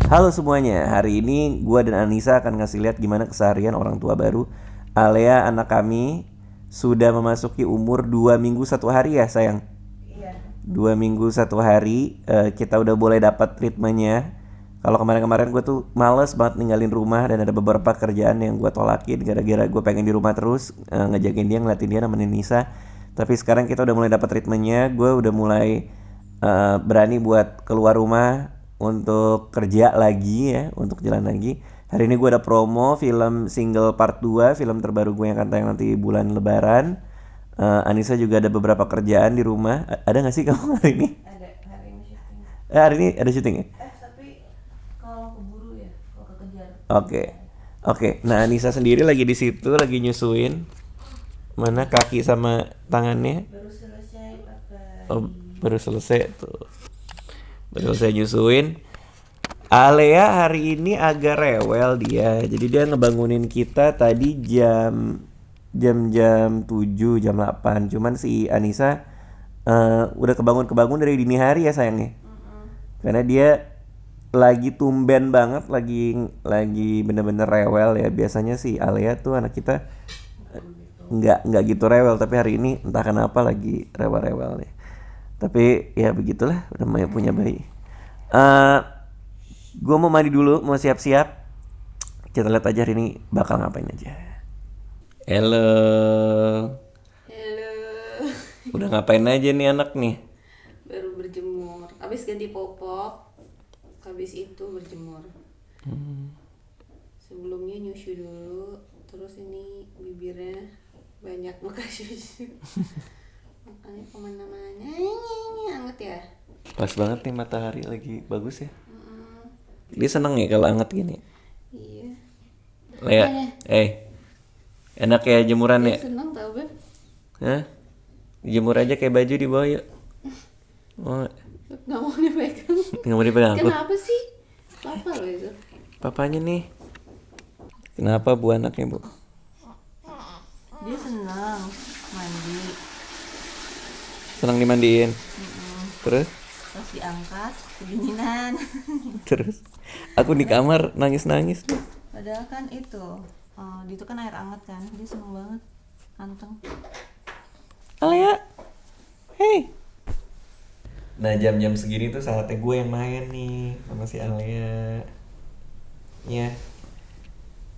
Halo semuanya, hari ini gua dan Anissa akan ngasih lihat gimana keseharian orang tua baru. Alea anak kami sudah memasuki umur 2 minggu 1 hari ya sayang. Iya. 2 minggu 1 hari kita udah boleh dapat treatmentnya. Kalau kemarin-kemarin gue tuh males banget ninggalin rumah dan ada beberapa kerjaan yang gue tolakin gara-gara gue pengen di rumah terus ngejagain dia, ngeliatin dia, nemenin Nisa. Tapi sekarang kita udah mulai dapat treatmentnya, gue udah mulai berani buat keluar rumah untuk kerja lagi ya, untuk jalan lagi. Hari ini gue ada promo film single part 2 film terbaru gue yang akan tayang nanti bulan Lebaran. Anissa juga ada beberapa kerjaan di rumah. Ada nggak sih kamu hari ini? Ada hari ini syuting. Hari ini ada syuting ya? Tapi kalau keburu ya, kalau kekejar. Oke. Oke. Nah, Anissa sendiri lagi di situ, lagi nyusuin. Mana kaki sama tangannya? Baru selesai pakai. Oh, baru selesai tuh. Baru selesai nyusuin. Alea hari ini agak rewel dia. Jadi dia ngebangunin kita tadi jam 7, jam 8. Cuman si Anissa udah kebangun dari dini hari ya sayangnya. Karena dia lagi tumben banget, lagi bener-bener rewel ya. Biasanya si Alea tuh anak kita nggak gitu rewel, tapi hari ini entah kenapa lagi rewel-rewel nih. Tapi ya begitulah, udah punya bayi. Gue mau mandi dulu, mau siap-siap. Kita lihat aja hari ini bakal ngapain aja. Halo. Halo. Udah ngapain aja nih anak nih? Baru berjemur. Habis ganti popok. Habis itu berjemur. Sebelumnya nyusu dulu. Terus ini bibirnya banyak bekas susu. Makanya kemana-mana. Ini anget ya. Pas banget nih matahari lagi bagus ya. Dia seneng ya kalau anget gini. Iya. Lea, enak ya jemuran ya? Seneng tau Beb. Hah? Jemur aja kayak baju di bawah yuk. Oh, Gak mau dipegang. nggak mau dipegang aku. Kenapa sih? Papa loh itu. Papanya nih. Kenapa bu anaknya bu? Dia senang mandi. Senang dimandiin. Terus? Pas diangkat kedinginan. Terus? Aku di kamar nangis-nangis. Padahal kan itu kan air hangat kan. Dia seneng banget. Anteng. Alea, hey. Nah jam-jam segini tuh saatnya gue yang main nih sama si Alea. Ya.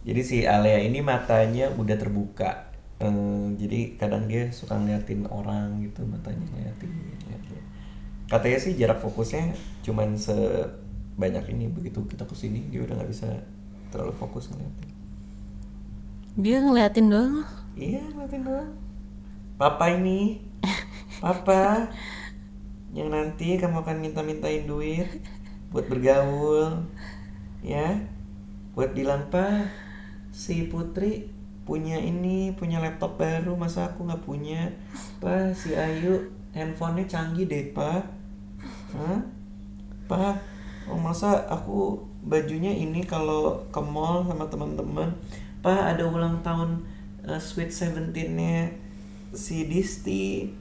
Jadi si Alea ini matanya udah terbuka. Jadi kadang dia suka ngeliatin orang gitu, matanya ngeliatin. Katanya sih jarak fokusnya cuman sebanyak ini, begitu kita kesini dia udah nggak bisa terlalu fokus ngeliatin. Dia ngeliatin doang. Iya ngeliatin doang. Papa ini, papa, yang nanti kamu akan minta-mintain duit buat bergaul, ya, buat bilang pak, si Putri punya laptop baru, masa aku nggak punya, pak, si Ayu handphonenya canggih deh pak, hah, pak, oh masa aku bajunya ini kalau ke mall sama teman-teman, pak ada ulang tahun Sweet Seventeen-nya si Disti,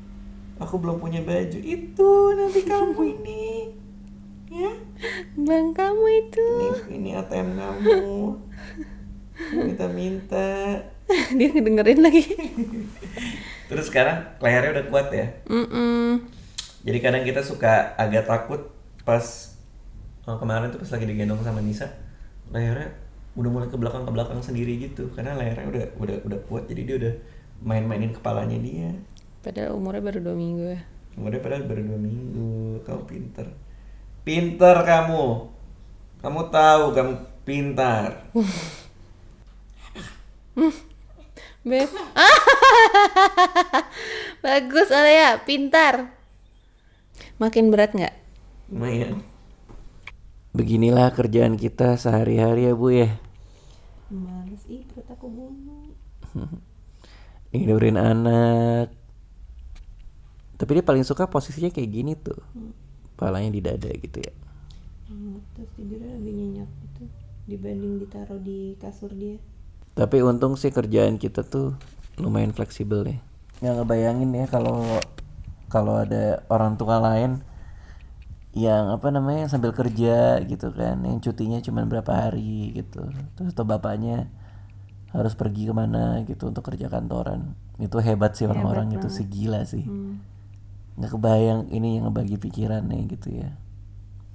aku belum punya baju itu, nanti kamu ini ya, Bang kamu itu. ini ATM kamu, minta. Dia ngedengerin lagi. Terus sekarang lehernya udah kuat ya. Jadi kadang kita suka agak takut pas kemarin tuh pas lagi digendong sama Nisa, lehernya udah mulai ke belakang sendiri gitu, karena lehernya udah kuat, jadi dia udah main-mainin kepalanya dia. Padahal umurnya baru 2 minggu ya. Umurnya padahal baru 2 minggu. Kamu pinter kamu tahu kamu pintar. Beb. Bagus Alea, pintar. Makin berat nggak? Lumayan. Beginilah kerjaan kita sehari-hari ya bu ya. Males perut aku bunyi. Tidurin anak. Tapi dia paling suka posisinya kayak gini tuh, palanya di dada gitu ya. Terus tidurnya lebih nyenyak gitu dibanding ditaruh di kasur dia. Tapi untung sih kerjaan kita tuh lumayan fleksibel ya. Nggak ngebayangin ya kalau ada orang tua lain yang apa namanya sambil kerja gitu kan, yang cutinya cuma berapa hari gitu, terus atau bapaknya harus pergi kemana gitu untuk kerja kantoran. Itu hebat sih orang-orang itu sih, gila sih. Nggak kebayang ini yang ngebagi pikirannya gitu ya.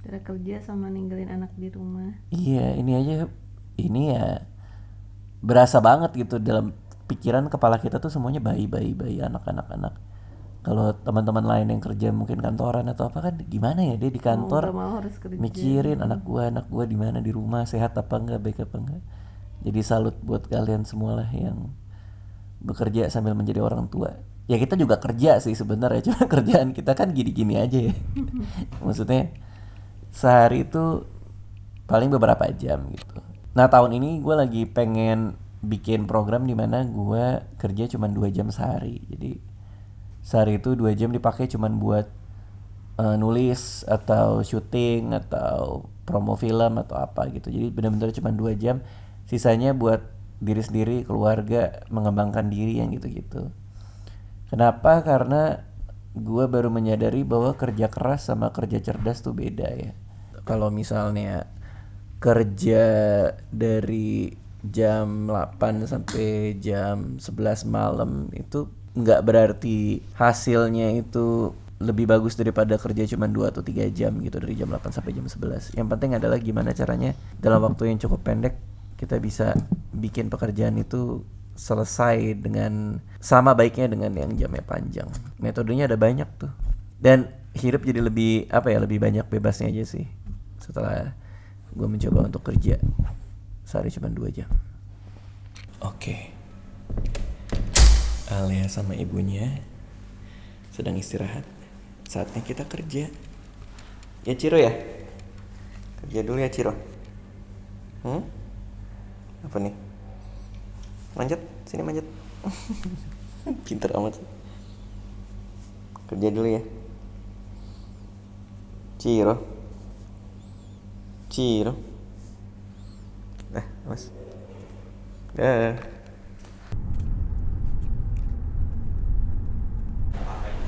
Cara kerja sama ninggalin anak di rumah. Iya, ini ya berasa banget gitu dalam pikiran kepala kita tuh semuanya bayi anak. Kalau teman-teman lain yang kerja mungkin kantoran atau apa kan gimana ya, dia di kantor Mau harus kerja. mikirin anak gua di mana, di rumah sehat apa enggak, baik apa enggak. Jadi salut buat kalian semua lah yang bekerja sambil menjadi orang tua. Ya kita juga kerja sih sebenarnya, cuma kerjaan kita kan gini-gini aja ya. Maksudnya sehari itu paling beberapa jam gitu. Nah tahun ini gue lagi pengen bikin program di mana gue kerja cuma 2 jam sehari. Jadi sehari itu 2 jam dipakai cuma buat nulis atau syuting atau promo film atau apa gitu. Jadi benar-benar cuma 2 jam, sisanya buat diri sendiri, keluarga, mengembangkan diri yang gitu-gitu. Kenapa? Karena gue baru menyadari bahwa kerja keras sama kerja cerdas tuh beda ya. Kalau misalnya kerja dari jam 8 sampai jam 11 malam itu nggak berarti hasilnya itu lebih bagus daripada kerja cuma 2 atau 3 jam gitu dari jam 8 sampai jam 11. Yang penting adalah gimana caranya dalam waktu yang cukup pendek kita bisa bikin pekerjaan itu selesai dengan sama baiknya dengan yang jamnya panjang. Metodenya ada banyak tuh. Dan hidup jadi lebih lebih banyak bebasnya aja sih setelah gue mencoba untuk kerja sehari cuma 2 jam. Oke. Alia sama ibunya sedang istirahat. Saatnya kita kerja. Ya Ciro ya? Kerja dulu ya Ciro. Apa nih? Manjat, sini manjat. Pinter amat. Kerja dulu ya. Ciro. Mas.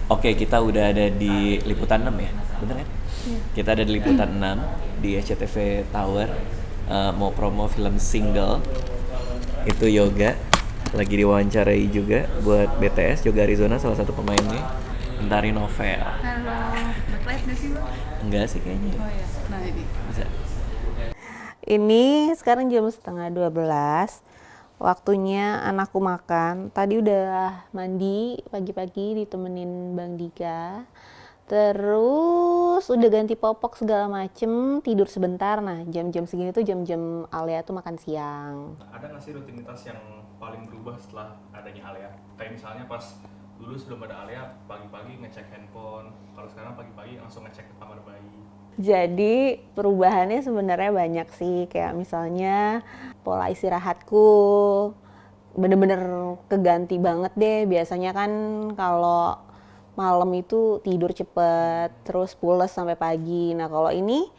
Oke, kita udah ada di Liputan 6 ya? Bener kan? Iya. Kita ada di Liputan 6 di SCTV Tower, mau promo film single. Itu Yoga lagi diwawancarai juga buat BTS, Yoga Arizona salah satu pemainnya. Mentari Novel. Halo, backlight gak sih Bang? Enggak sih kayaknya. Oh ya, nah ini. Bisa. Ini sekarang jam 11:30. Waktunya anakku makan. Tadi udah mandi pagi-pagi ditemenin Bang Dika. Terus udah ganti popok segala macem, tidur sebentar. Nah jam-jam segini tuh jam-jam Alia tuh makan siang. Nah, ada nggak sih rutinitas yang paling berubah setelah adanya Alia? Kayak misalnya pas dulu sebelum ada Alia, pagi-pagi ngecek handphone. Kalau sekarang pagi-pagi langsung ngecek ke kamar bayi. Jadi perubahannya sebenarnya banyak sih, kayak misalnya pola istirahatku bener-bener keganti banget deh. Biasanya kan kalau malam itu tidur cepet, terus pules sampai pagi. Nah kalau ini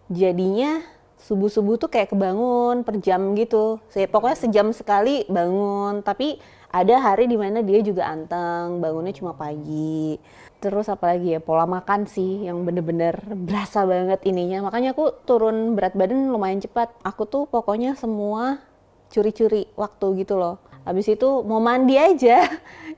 jadinya subuh-subuh tuh kayak kebangun per jam gitu. Pokoknya sejam sekali bangun, tapi ada hari dimana dia juga anteng, bangunnya cuma pagi. Terus apalagi ya, pola makan sih yang bener-bener berasa banget ininya. Makanya aku turun berat badan lumayan cepat. Aku tuh pokoknya semua curi-curi waktu gitu loh. Habis itu mau mandi aja,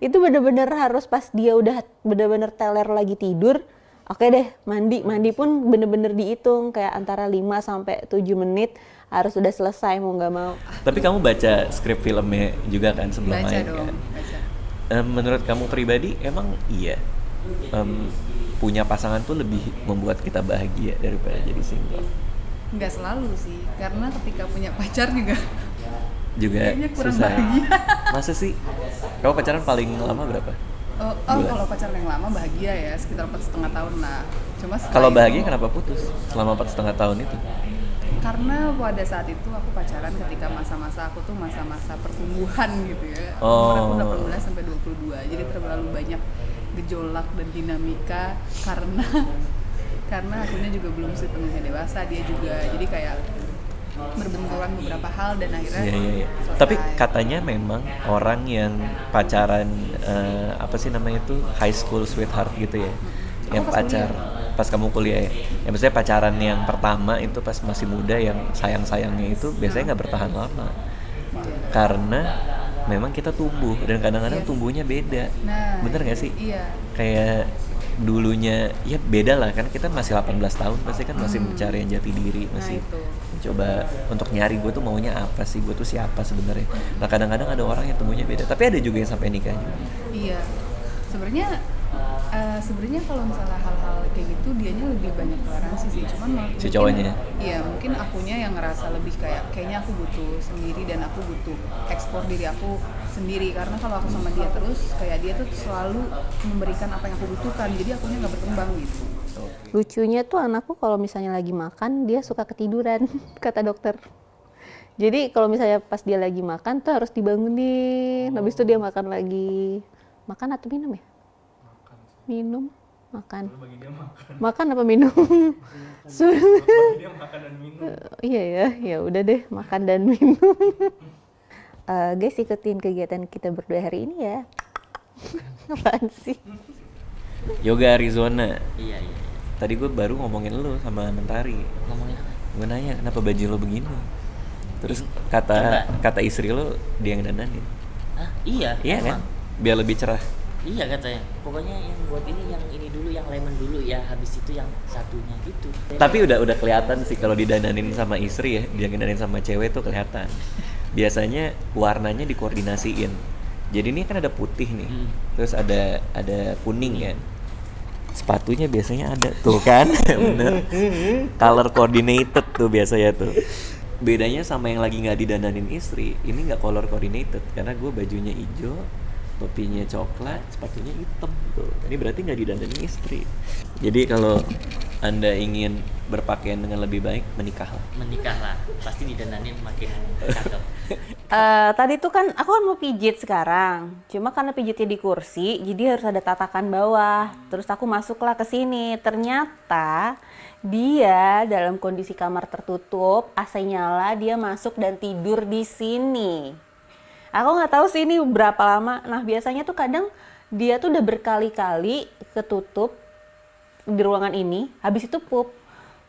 itu bener-bener harus pas dia udah bener-bener teler lagi tidur. Oke deh, mandi pun bener-bener dihitung kayak antara 5 sampai 7 menit harus udah selesai mau nggak mau. Tapi kamu baca skrip filmnya juga kan sebelum Baca main dong, kan? baca. Menurut kamu pribadi emang iya punya pasangan tuh lebih membuat kita bahagia daripada jadi single? Nggak selalu sih, karena ketika punya pacar juga kayaknya kurang susah. bahagia. Masa sih? Kamu pacaran paling lama berapa? Kalau pacaran yang lama bahagia ya, sekitar 4,5 tahun lah. Cuma Kalau setelah bahagia itu, kenapa putus selama 4,5 tahun itu? karena pada saat itu aku pacaran ketika masa-masa aku tuh masa-masa pertumbuhan gitu ya. Oh. Umur aku 18 sampai 22. Jadi terlalu banyak gejolak dan dinamika karena akunya juga belum sepenuhnya dewasa, dia juga. Jadi kayak berbenturan beberapa hal dan akhirnya Iya. selesai. Tapi katanya memang orang yang pacaran apa sih namanya itu high school sweetheart gitu ya, yang pas pacar pas kamu kuliah ya. Ya maksudnya pacaran yang pertama itu pas masih muda yang sayang-sayangnya itu biasanya nggak bertahan lama. Karena memang kita tumbuh dan kadang-kadang tumbuhnya beda. Nah, Bener nggak sih? iya. Kayak dulunya ya beda lah kan, kita masih 18 tahun pasti kan masih mencari yang jati diri, masih itu. coba untuk nyari gue tuh maunya apa sih, gue tuh siapa sebenarnya. Nah kadang-kadang ada orang yang tumbuhnya beda, tapi ada juga yang sampai nikah juga. Iya, sebenarnya kalau misalnya hal-hal kayak gitu dianya lebih banyak toleransi sih, cuman Si cowoknya? Iya, mungkin akunya yang ngerasa lebih kayaknya aku butuh sendiri dan aku butuh ekspor diri aku sendiri, karena kalau aku sama dia terus kayak dia tuh selalu memberikan apa yang aku butuhkan, jadi akunya nggak berkembang gitu. Lucunya tuh anakku kalau misalnya lagi makan dia suka ketiduran kata dokter. Jadi kalau misalnya pas dia lagi makan tuh harus dibangunin, habis itu dia makan lagi. Makan atau minum ya? Minum, makan. Bagi dia makan. Makan apa minum? Bagi dia makan dan minum. Iya ya, ya udah deh makan dan minum. Guys, ikutin kegiatan kita berdua hari ini ya. Apaan sih? Yoga Arizona. Iya. Tadi gue baru ngomongin lu sama Mentari. Ngomongin apa? Gue nanya kenapa baju lo begini. Terus Coba. kata istri lo dia yang dandanin. Ah, iya. Iya kan? emang. Biar lebih cerah. Iya katanya. Pokoknya yang buat ini dulu, yang lemon dulu ya, habis itu yang satunya gitu. Tapi udah kelihatan sih kalau didandanin sama istri ya, dia ngedandanin sama cewek tuh kelihatan. Biasanya warnanya dikoordinasiin. Jadi ini kan ada putih nih, terus ada kuning kan. Sepatunya biasanya ada tuh kan, bener. Color coordinated tuh biasanya tuh. Bedanya sama yang lagi nggak didandanin istri, ini nggak color coordinated karena gue bajunya hijau, topinya coklat, sepatunya hitam tuh. Ini berarti nggak didandanin istri. Jadi kalau Anda ingin berpakaian dengan lebih baik, menikahlah. Menikahlah, pasti didandanin makin cakep. Tadi tuh kan aku kan mau pijit sekarang. Cuma karena pijitnya di kursi, jadi harus ada tatakan bawah. Terus aku masuklah ke sini. Ternyata dia dalam kondisi kamar tertutup, AC nyala, dia masuk dan tidur di sini. Aku nggak tahu sih ini berapa lama. Nah biasanya tuh kadang dia tuh udah berkali-kali ketutup di ruangan ini, habis itu pup.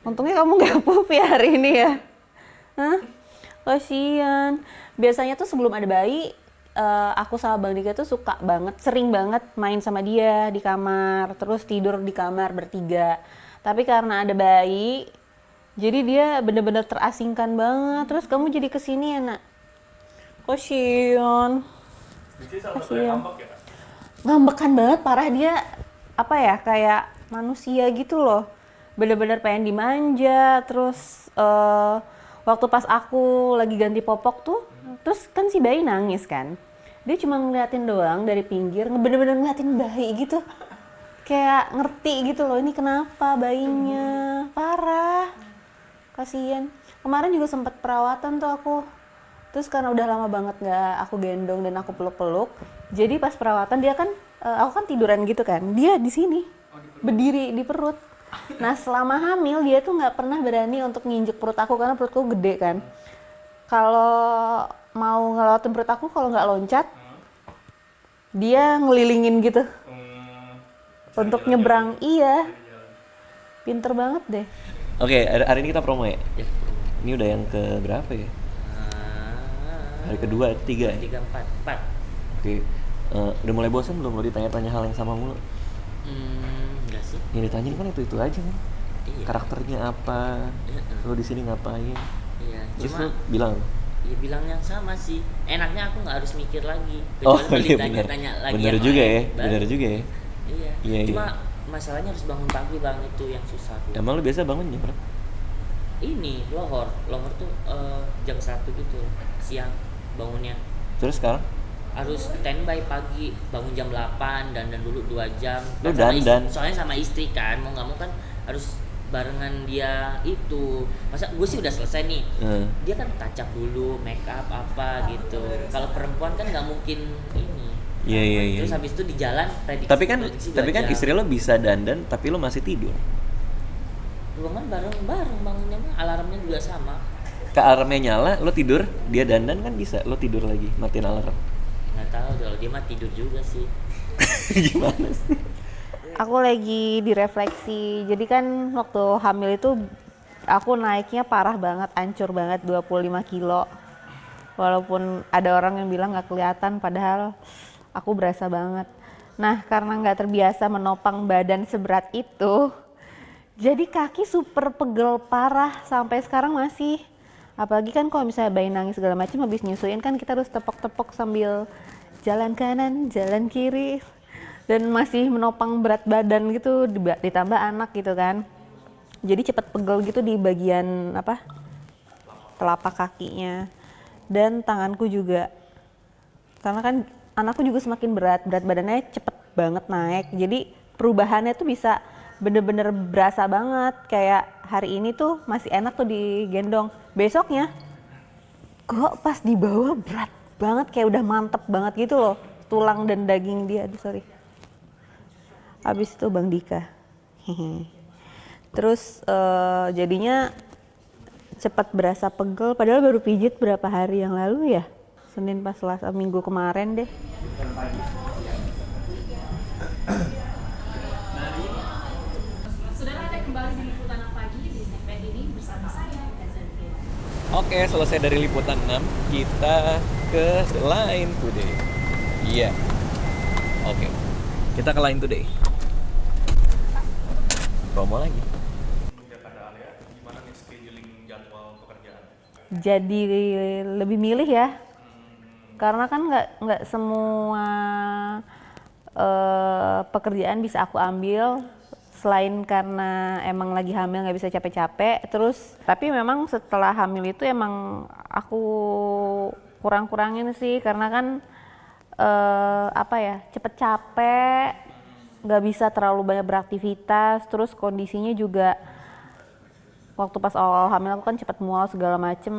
Untungnya kamu nggak pup ya hari ini ya. Hah? Kasian. Biasanya tuh sebelum ada bayi, aku sama Bang Dika tuh suka banget, sering banget main sama dia di kamar, terus tidur di kamar bertiga. Tapi karena ada bayi, jadi dia bener-bener terasingkan banget. Terus kamu jadi kesini ya nak? Kasian. Jadi salah satu yang ngambek ya Kak? Ngambekan banget, parah dia. Apa ya, kayak manusia gitu loh. Bener-bener pengen dimanja. Terus waktu pas aku lagi ganti popok tuh, terus kan si bayi nangis kan. Dia cuma ngeliatin doang dari pinggir, bener-bener ngeliatin bayi gitu. Kayak ngerti gitu loh, ini kenapa bayinya. Parah. Kasian. Kemarin juga sempet perawatan tuh aku. Terus karena udah lama banget nggak aku gendong dan aku peluk-peluk, jadi pas perawatan dia kan, aku kan tiduran gitu kan, dia di sini, berdiri di perut. Nah selama hamil dia tuh nggak pernah berani untuk nginjek perut aku karena perutku gede kan. Kalau mau ngelewatin perut aku, kalau nggak loncat, dia ngelilingin gitu untuk nyebrang. Iya, pinter banget deh. Oke, hari ini kita promo ya. Ya, Ini udah yang ke berapa ya? Hari kedua, ketiga ya? 3, 4. Oke, udah mulai bosan belum lo ditanya-tanya hal yang sama mulu? Enggak sih. Yang ditanyain kan itu aja kan? Iya. Karakternya apa? Lo di sini ngapain? Iya. Terus Cuma lo bilang? ya bilang yang sama sih. Enaknya aku nggak harus mikir lagi. Oh Kecuali iya ditanya- benar, tanya lagi benar yang juga lain, ya, baru. benar juga ya. Iya. Iya, Cuma iya. masalahnya harus bangun pagi bang, itu yang susah tuh. Emang lo biasa bangun jam berapa? Ini lohor tuh jam 1 gitu siang bangunnya. Terus sekarang? Harus standby pagi, bangun jam 8, dandan dulu 2 jam. Lu Kan sama dandan? soalnya sama istri kan, mau nggak mau kan harus barengan dia itu. Masa gue sih udah selesai nih, dia kan touch up dulu, make up apa gitu. Kalau perempuan kan nggak mungkin ini. Iya. Terus habis itu di jalan prediksi. Tapi kan jam. istri lo bisa dandan, tapi lo masih tidur. Ruangan bareng-bareng bangunnya mah, alarmnya juga sama. Alarmnya nyala, lo tidur, dia dandan kan bisa, lo tidur lagi, matiin alarm. Nggak tahu kalau dia mah tidur juga sih. Gimana sih? aku lagi direfleksi. Jadi kan waktu hamil itu aku naiknya parah banget, hancur banget 25 kilo. Walaupun ada orang yang bilang nggak kelihatan, padahal aku berasa banget. Nah, karena nggak terbiasa menopang badan seberat itu, jadi kaki super pegel parah sampai sekarang masih. Apalagi kan kalau misalnya bayi nangis segala macam habis nyusuin kan kita harus tepok-tepok sambil jalan kanan, jalan kiri. Dan masih menopang berat badan gitu, ditambah anak gitu kan. Jadi cepet pegel gitu di bagian apa? Telapak kakinya. Dan tanganku juga. Karena kan anakku juga semakin berat badannya cepet banget naik. Jadi perubahannya tuh bisa bener-bener berasa banget. Kayak hari ini tuh masih enak tuh digendong. Besoknya kok pas di bawah berat banget, kayak udah mantep banget gitu loh. Tulang dan daging dia, aduh sorry. Abis itu Bang Dika. Terus jadinya cepat berasa pegel, padahal baru pijit berapa hari yang lalu ya. Senin pas Selasa, minggu kemarin deh. Saudara, Anda kembali di Liputan 6 Pagi di segmen ini bersama saya, Gaza Fira. Oke, selesai dari liputan 6, kita ke Line Today. Iya. Oke. Kita ke Line Today. Promo lagi. Sejak ada Alia, gimana nih scheduling jadwal pekerjaan? Jadi lebih milih ya, karena kan nggak semua pekerjaan bisa aku ambil. Selain karena emang lagi hamil nggak bisa capek-capek, terus tapi memang setelah hamil itu emang aku kurang-kurangin sih, karena kan apa ya, cepet capek, nggak bisa terlalu banyak beraktivitas, terus kondisinya juga waktu pas awal hamil aku kan cepet mual segala macem,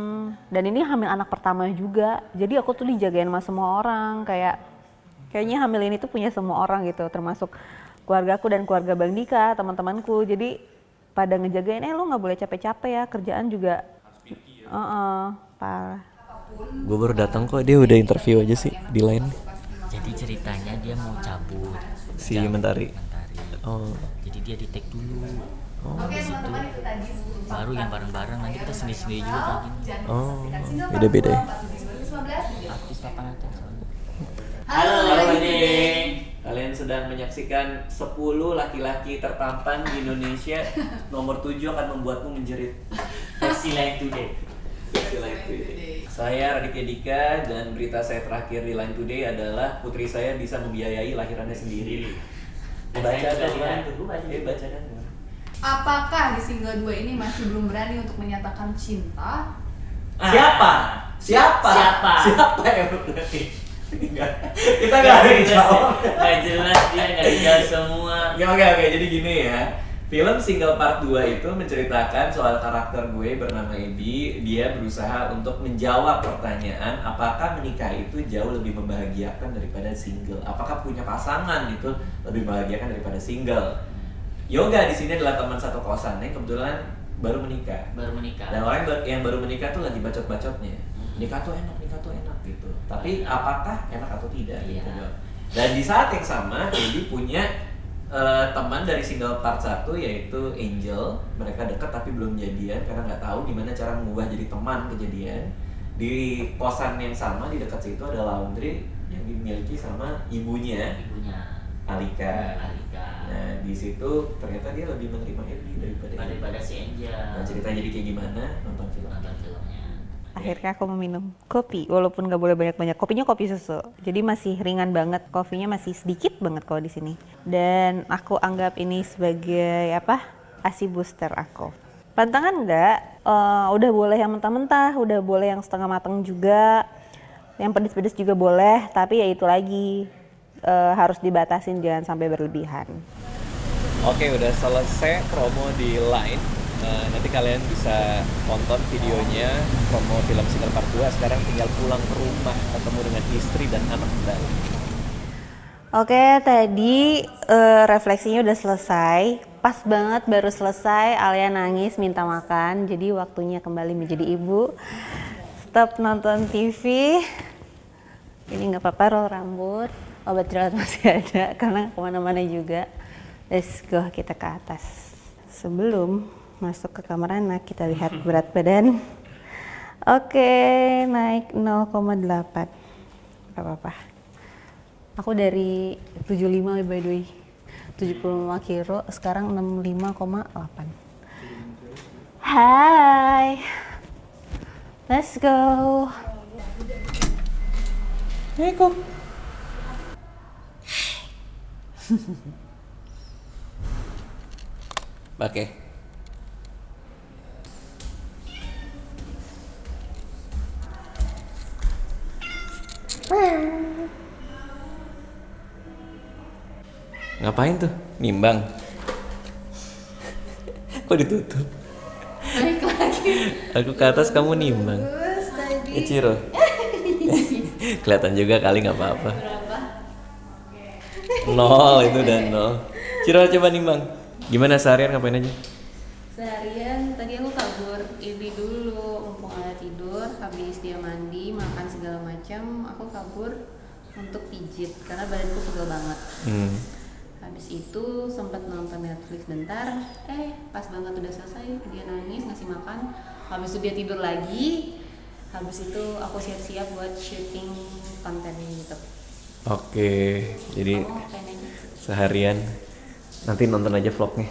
dan ini hamil anak pertama juga, jadi aku tuh dijagain sama semua orang, kayaknya hamil ini tuh punya semua orang gitu, termasuk keluargaku dan keluarga Bang Dika, teman-temanku, jadi pada ngejagain, lo nggak boleh capek-capek ya, kerjaan juga parah. Gue baru datang kok, dia udah interview aja sih di Line. Jadi ceritanya dia mau cabut Si Mentari. Oh. Jadi dia di take dulu. Di situ baru yang bareng-bareng, nanti kita sendiri-sendiri juga kayak gini. Oh, beda-beda ya. Artis papan atas. Halo ini. Kalian sedang menyaksikan 10 laki-laki tertampan di Indonesia. Nomor 7 akan membuatmu menjerit. Versi Line Today. Versi Line Today. Saya Raditya Dika, dan berita saya terakhir di Line Today adalah putri saya bisa membiayai lahirannya sendiri. Baca dong, baca kan. Apakah di single 2 ini masih belum berani untuk menyatakan cinta? Siapa yang berani? Kita nggak ada yang jawab. Nggak jelas, dia nggak dijawab semua. Oke, jadi gini ya. Film Single Part 2 itu menceritakan soal karakter gue bernama Ebi. Dia berusaha untuk menjawab pertanyaan apakah menikah itu jauh lebih membahagiakan daripada single. Apakah punya pasangan itu lebih membahagiakan daripada single. Yoga di sini adalah teman satu kosannya, kebetulan baru menikah. Dan orang yang baru menikah tuh lagi bacot-bacotnya. Nikah tuh enak gitu. Tapi apakah enak atau tidak gitu. Dan di saat yang sama Ebi punya teman dari single part 1 yaitu Angel. Mereka dekat tapi belum jadian karena nggak tahu gimana cara mengubah jadi teman kejadian. Di kosan yang sama di dekat situ ada laundry yang dimiliki sama ibunya Alika. Nah di situ ternyata dia lebih menerima Ebi daripada si Angel. Nah ceritanya jadi kayak gimana, nonton filmnya. Akhirnya aku meminum kopi, walaupun nggak boleh banyak-banyak. Kopinya kopi susu, jadi masih ringan banget. Kopinya masih sedikit banget kalau di sini. Dan aku anggap ini sebagai ASI booster aku. Pantangan nggak? Udah boleh yang mentah-mentah, udah boleh yang setengah matang juga. Yang pedes-pedes juga boleh, tapi ya itu lagi harus dibatasin, jangan sampai berlebihan. Oke, udah selesai promo di Line. Nanti kalian bisa tonton videonya promo film Single Part 2. Sekarang tinggal pulang ke rumah ketemu dengan istri dan anak kembali. Oke, tadi refleksinya udah selesai. Pas banget baru selesai, Alia nangis minta makan. Jadi waktunya kembali menjadi ibu. Stop nonton TV. Ini nggak apa-apa, roll rambut. Obat jerawat masih ada karena kemana-mana juga. Let's go, kita ke atas. Sebelum masuk ke kamar anak, kita lihat berat badan. Oke, naik 0,8. Gak apa-apa. Aku dari 75 by the way. 75 kilo, sekarang 65,8. Hai. Let's go. Eko. Pakai. Ngapain tuh? Nimbang. Kok ditutup? Balik lagi. Aku ke atas, kamu nimbang. Terus tadi Ciro. Kelihatan juga kali, nggak apa-apa. berapa? 0 itu dan 0. Ciro coba nimbang. Gimana seharian, ngapain aja? Seharian tadi aku kabur ini dulu, mumpung ada tidur, habis dia mandi, makan segala macam, aku kabur untuk pijit karena badanku pegel banget. Habis itu sempat nonton Netflix bentar, pas banget udah selesai dia nangis ngasih makan, habis itu dia tidur lagi, habis itu aku siap-siap buat syuting konten YouTube. Oke, jadi Kamu ngapain aja? seharian nanti nonton aja vlognya.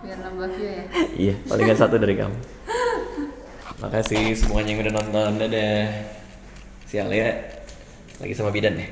Biar nambah view ya. Iya, palingan 1 dari kamu. Makasih semuanya yang udah nonton. Dadah. Si Alia lagi sama bidan ya.